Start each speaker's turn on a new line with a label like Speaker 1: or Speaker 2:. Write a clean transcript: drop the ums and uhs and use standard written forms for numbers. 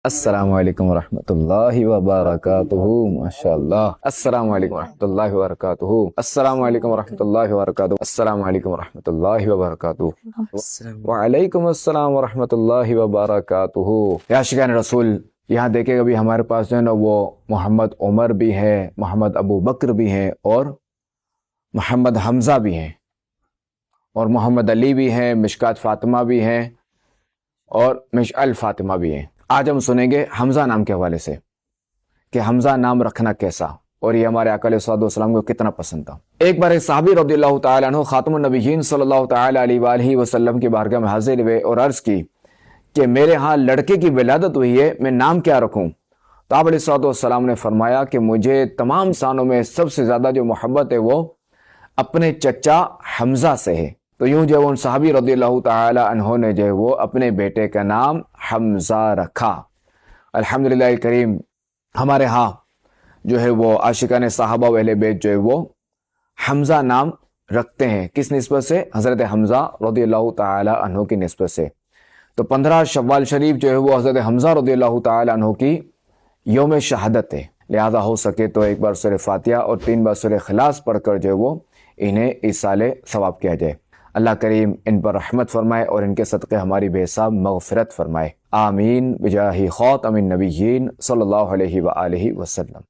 Speaker 1: السلام علیکم ورحمۃ اللہ وبرکاتہ ماشاء اللہ السلام علیکم ورحمۃ اللہ وبرکاتہ السلام علیکم ورحمۃ اللہ وبرکاتہ السلام علیکم ورحمۃ اللہ وبرکاتہ وعلیکم السلام ورحمۃ اللہ وبرکاتہ۔ یا عاشقان رسول، یہاں دیکھیں ابھی ہمارے پاس جو ہے نا وہ محمد عمر بھی ہے، محمد ابو بکر بھی ہیں، اور محمد حمزہ بھی ہیں، اور محمد علی بھی ہیں، مشکات فاطمہ بھی ہیں، اور مشعل فاطمہ بھی ہیں۔ آج ہم سنیں گے حمزہ نام کے حوالے سے کہ حمزہ نام رکھنا کیسا، اور یہ ہمارے آقا علیہ الصلوۃ والسلام کو کتنا پسند تھا۔ ایک بار ایک صحابی رضی اللہ تعالیٰ عنہ خاتم النبیین صلی اللہ تعالیٰ علیہ وآلہ وسلم کی بارگاہ میں حاضر ہوئے اور عرض کی کہ میرے ہاں لڑکے کی ولادت ہوئی ہے، میں نام کیا رکھوں؟ تو آپ علیہ الصلوۃ والسلام نے فرمایا کہ مجھے تمام انسانوں میں سب سے زیادہ جو محبت ہے وہ اپنے چچا حمزہ سے ہے۔ تو یوں جو ان صحابی رضی اللہ تعالی عنہ نے جو وہ اپنے بیٹے کا نام حمزہ رکھا۔ الحمدللہ الکریم، ہمارے ہاں جو ہے وہ عاشقان صحابہ و اہل بیت جو ہے وہ حمزہ نام رکھتے ہیں۔ کس نسبت سے؟ حضرت حمزہ رضی اللہ تعالی عنہ کی نسبت سے۔ تو 15 شوال شریف جو ہے وہ حضرت حمزہ رضی اللہ تعالی عنہ کی یوم شہادت ہے، لہذا ہو سکے تو ایک بار سورہ فاتحہ اور 3 بار سورہ اخلاص پڑھ کر جو ہے وہ انہیں ایصال ثواب کیا جائے۔ اللہ کریم ان پر رحمت فرمائے اور ان کے صدقے ہماری بے حساب مغفرت فرمائے، آمین بجاہ خاتم النبیین صلی اللہ علیہ وآلہ وسلم۔